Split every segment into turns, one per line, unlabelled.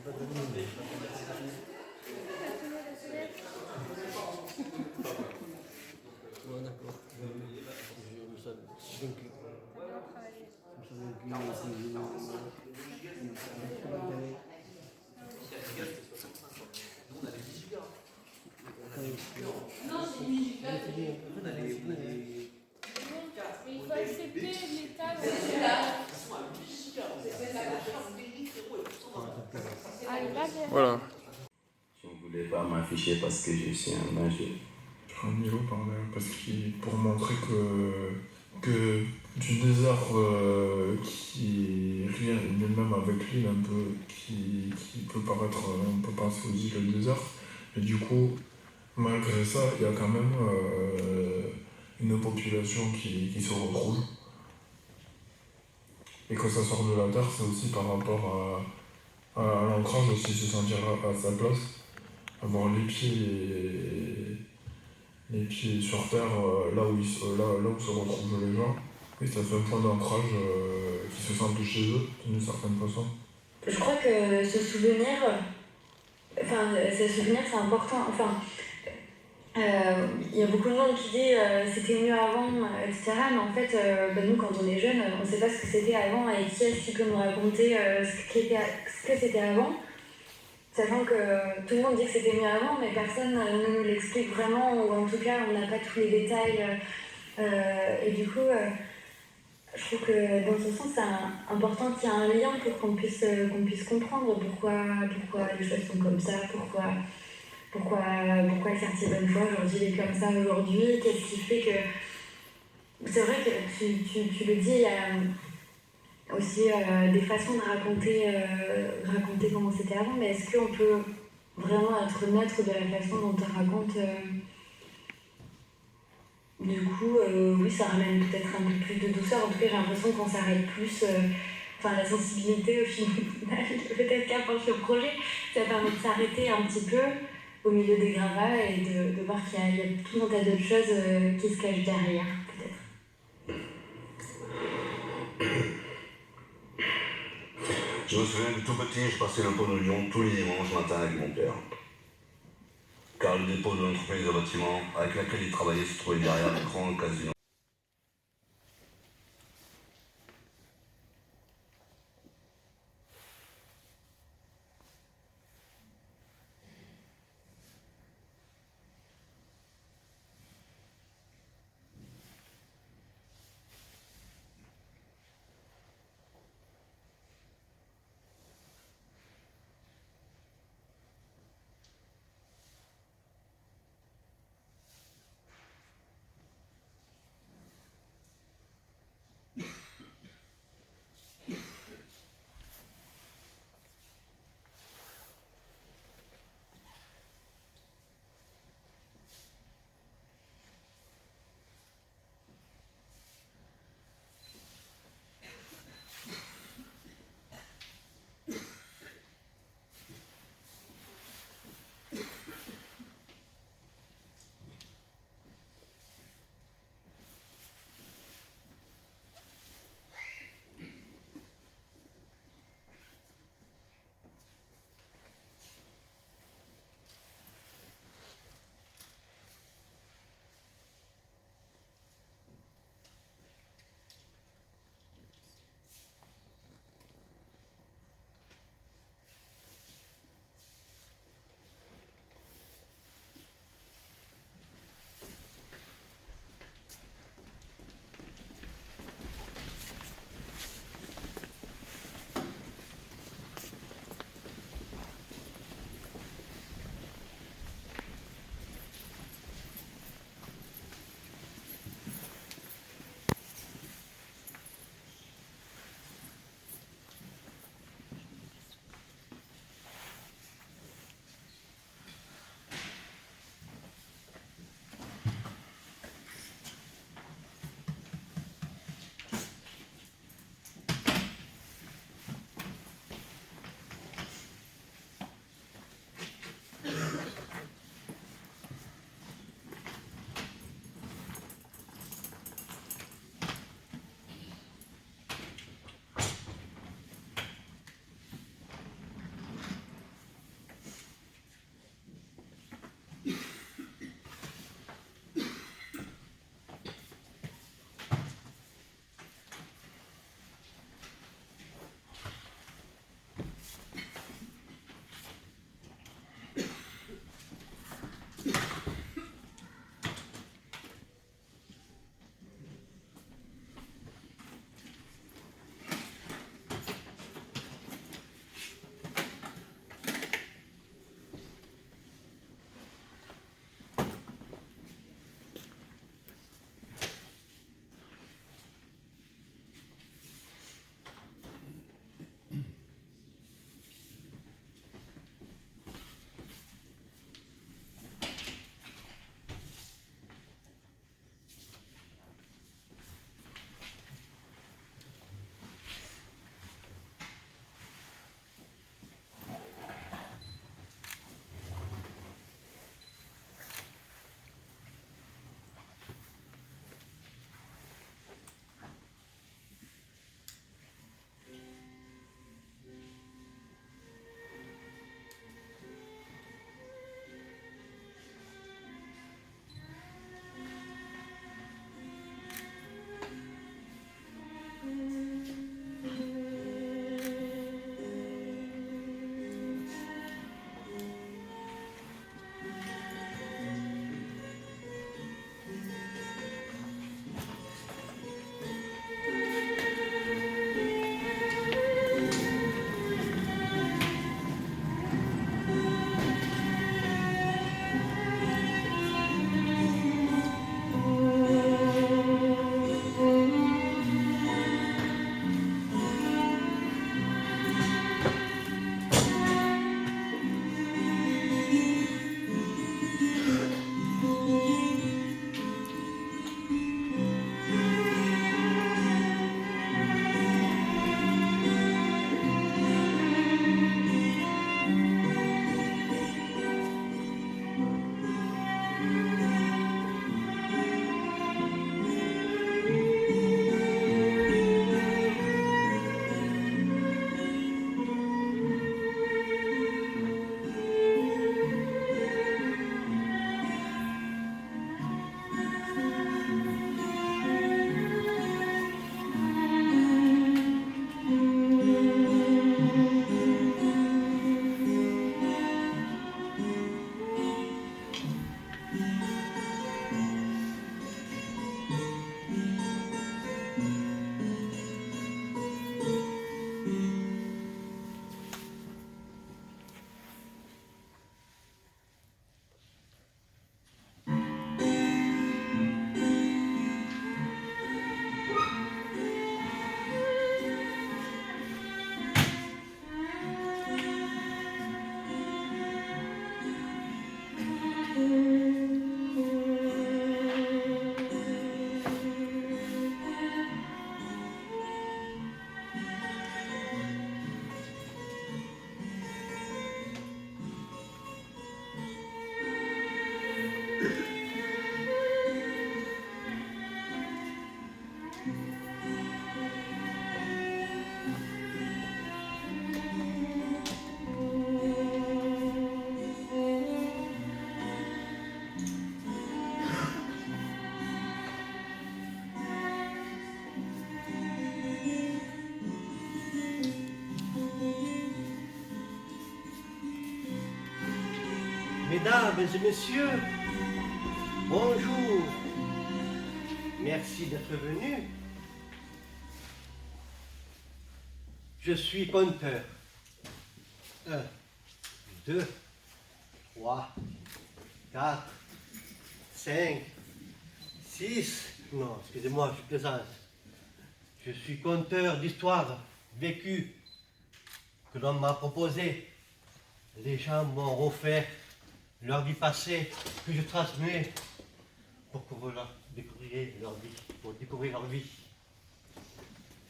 Ouais, d'accord. Je savais. Donc, je savais
Non, c'est 8 gigas. Mais il faut accepter l'état dans lequel. Allez, là,
Voilà.
Je ne voulais pas m'afficher parce que je suis un danger.
Nilo parlait parce qu'il pour montrer que du désert qui est rien, même avec l'île un peu qui peut paraître, on peut penser aux îles du désert, et du coup malgré ça il y a quand même une population qui se retrouve, et quand ça sort de la terre c'est aussi par rapport à l'ancrage aussi, se sentir à sa place, avoir les pieds sur terre, là où se retrouvent les gens, et ça fait un point d'ancrage qui se sentent chez eux, d'une certaine façon.
Je crois que ce souvenir c'est important. Il y a beaucoup de monde qui dit c'était mieux avant, etc. Mais en fait, nous, quand on est jeune, on ne sait pas ce que c'était avant, et qui est-ce qui peut nous raconter ce que c'était avant, sachant que tout le monde dit que c'était mieux avant, mais personne ne nous l'explique vraiment, ou en tout cas, on n'a pas tous les détails. Et du coup, je trouve que dans ce sens, c'est important qu'il y ait un lien pour qu'on puisse comprendre pourquoi les choses sont comme ça, pourquoi le quartier Bonnefoy aujourd'hui est comme ça aujourd'hui, qu'est-ce qui fait que... C'est vrai que tu le dis, il y a aussi des façons de raconter comment c'était avant, mais est-ce qu'on peut vraiment être neutre de la façon dont on raconte Du coup, oui, ça ramène peut-être un peu plus de douceur. En tout cas, j'ai l'impression qu'on s'arrête plus... la sensibilité au final, peut-être qu'apporte le projet, ça permet de s'arrêter un petit peu au milieu des gravats et de voir qu'il y a tout un tas d'autres choses qui se cachent derrière, peut-être.
Je me souviens que tout petit, je passais le pont de Lyon tous les dimanches matin avec mon père. Car le dépôt de l'entreprise de bâtiment avec laquelle il travaillait se trouvait derrière le grand casino.
Mesdames et messieurs, bonjour. Merci d'être venus. Je suis compteur. 1, 2, 3, 4, 5, 6. Non, excusez-moi, je plaisante. Je suis conteur d'histoires vécues que l'on m'a proposées. Les gens m'ont offert leur vie passée que je transmets pour que vous la découvriez leur vie, pour découvrir leur vie.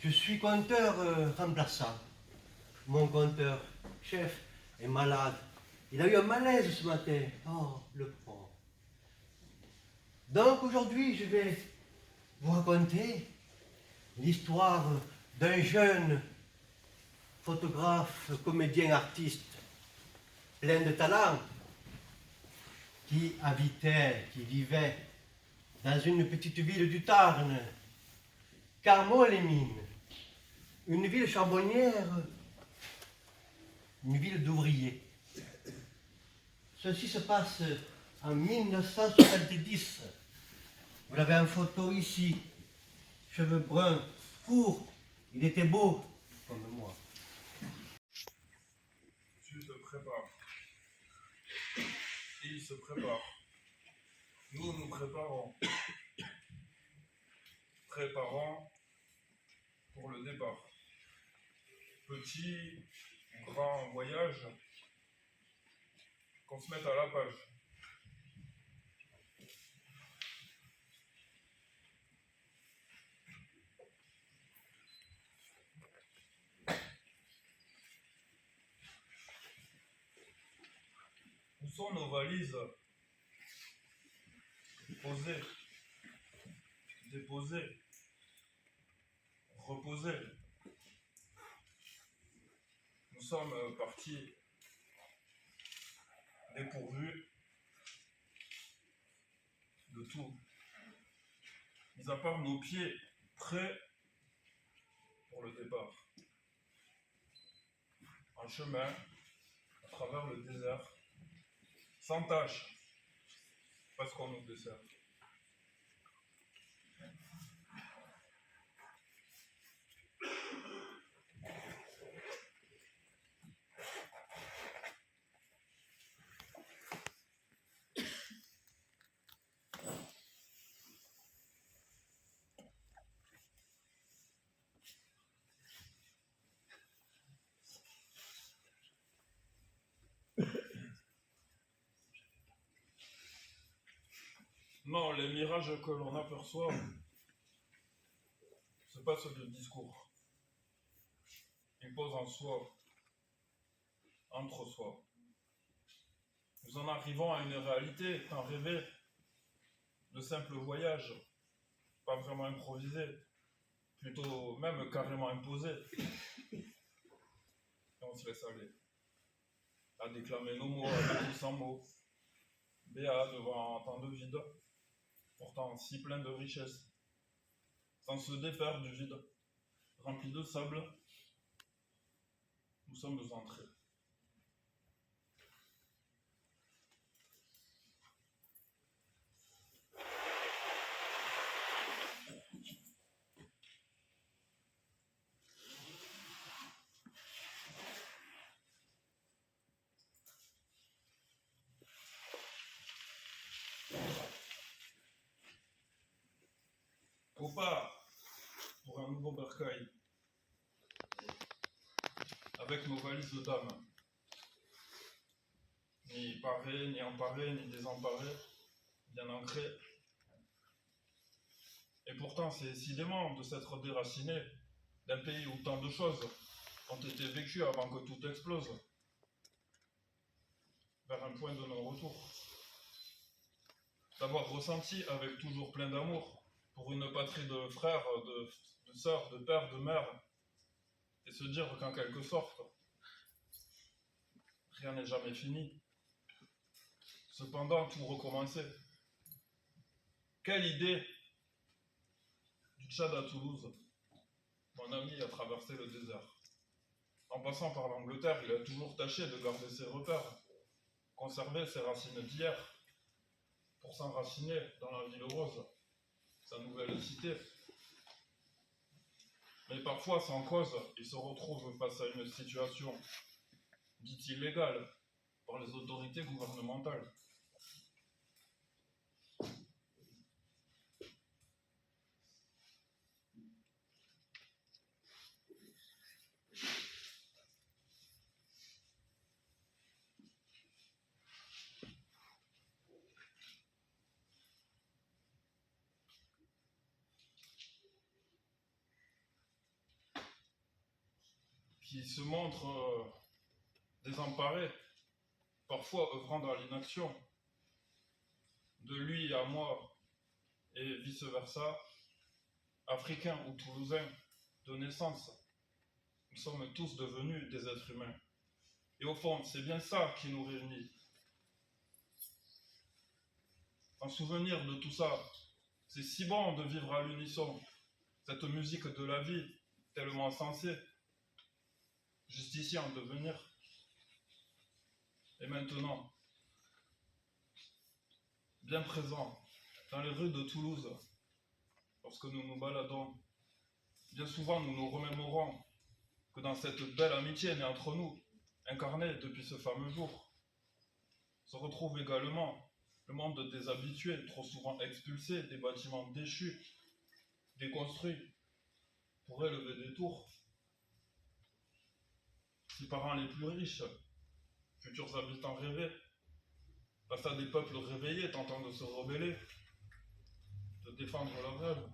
Je suis conteur remplaçant. Mon conteur chef est malade. Il a eu un malaise ce matin. Oh, le pauvre. Donc aujourd'hui, je vais vous raconter l'histoire d'un jeune photographe, comédien, artiste, plein de talent, qui vivait dans une petite ville du Tarn, Carmaux-les-Mines, une ville charbonnière, une ville d'ouvriers. Ceci se passe en 1970. Vous l'avez en photo ici, cheveux bruns, courts, il était beau, comme moi.
Tu te prépares. Il se prépare. Nous nous préparons. Préparons pour le départ. Petit ou grand voyage, qu'on se mette à la page. Où sont nos valises? Posées, déposées, reposées. Nous sommes partis dépourvus de tout, mis à part nos pieds prêts pour le départ. En chemin, à travers le désert, sans tâche, parce qu'on nous dessert. Non, les mirages que l'on aperçoit, ce n'est pas ceux du discours. Ils posent en soi, entre soi. Nous en arrivons à une réalité tant rêvée, de simple voyage, pas vraiment improvisé, plutôt même carrément imposé. Et on se laisse aller, à déclamer nos mots avec ou sans mots, béat devant tant de vide, pourtant si plein de richesses, sans se défaire du vide, rempli de sable, nous sommes entrés. Au pas pour un nouveau bercail, avec nos valises de dames, ni parés, ni emparés, ni désemparés, bien ancrés. Et pourtant, c'est décidément de s'être déraciné d'un pays où tant de choses ont été vécues avant que tout explose, vers un point de non-retour. D'avoir ressenti avec toujours plein d'amour pour une patrie de frères, de sœurs, de pères, de mères, et se dire qu'en quelque sorte, rien n'est jamais fini. Cependant, tout recommencer. Quelle idée! Du Tchad à Toulouse, mon ami a traversé le désert. En passant par l'Angleterre, il a toujours tâché de garder ses repères. conserver ses racines d'hier pour s'enraciner dans la ville rose, sa nouvelle cité. Mais parfois, sans cause, il se retrouve face à une situation dite illégale par les autorités gouvernementales. Qui se montrent désemparés, parfois œuvrant dans l'inaction. De lui à moi et vice-versa, africains ou toulousains de naissance, nous sommes tous devenus des êtres humains. Et au fond, c'est bien ça qui nous réunit. En souvenir de tout ça, c'est si bon de vivre à l'unisson, cette musique de la vie, tellement sensée, juste ici en devenir. Et maintenant, bien présent dans les rues de Toulouse, lorsque nous nous baladons, bien souvent nous nous remémorons que dans cette belle amitié née entre nous, incarnée depuis ce fameux jour, se retrouve également le monde des habitués, trop souvent expulsés, des bâtiments déchus, déconstruits, pour élever des tours. Les parents les plus riches, futurs habitants rêvés, face à des peuples réveillés tentant de se rebeller, de défendre leurs rêves.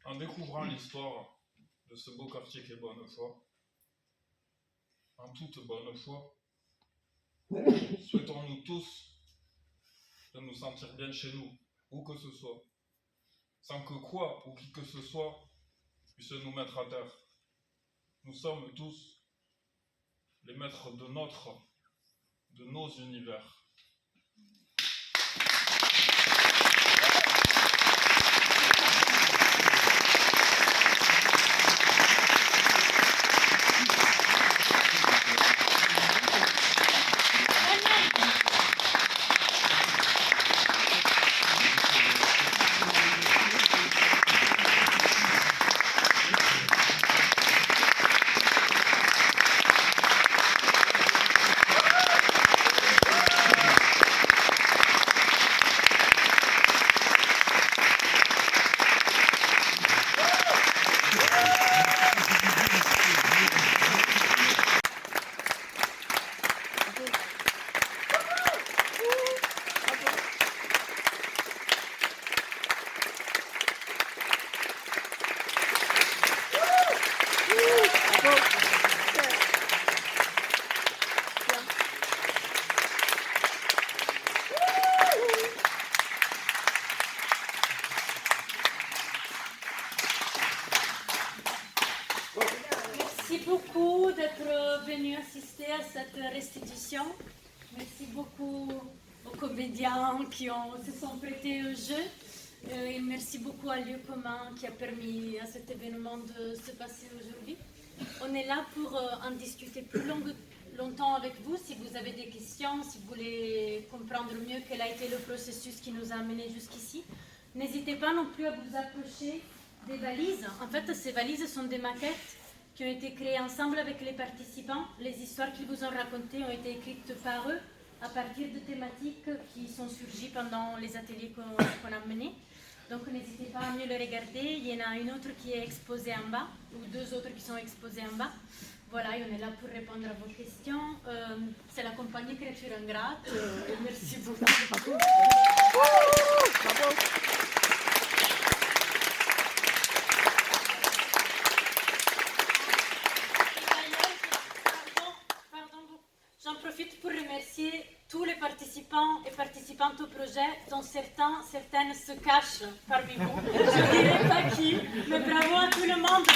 En découvrant l'histoire de ce beau quartier qu'est Bonnefoy, en toute bonne foi, souhaitons-nous tous de nous sentir bien chez nous, où que ce soit, sans que quoi ou qui que ce soit puisse nous mettre à terre. Nous sommes tous les maîtres de nos univers.
Merci beaucoup d'être venu assister à cette restitution. Merci beaucoup aux comédiens qui se sont prêtés au jeu. Et merci beaucoup à Lieu commun qui a permis à cet événement de se passer aujourd'hui. On est là pour en discuter plus longtemps avec vous. Si vous avez des questions, si vous voulez comprendre mieux quel a été le processus qui nous a amenés jusqu'ici, n'hésitez pas non plus à vous approcher des valises. En fait, ces valises sont des maquettes qui ont été créées ensemble avec les participants. Les histoires qu'ils vous ont racontées ont été écrites par eux à partir de thématiques qui sont surgies pendant les ateliers qu'on a menés. Donc n'hésitez pas à mieux le regarder. Il y en a une autre qui est exposée en bas, ou deux autres qui sont exposées en bas. Voilà, et on est là pour répondre à vos questions. C'est la compagnie Créature Ingrate. Merci beaucoup. J'en profite pour remercier tous les participants et participantes au projet, dont certaines se cachent parmi vous. Je ne dirai pas qui, mais bravo à tout le monde.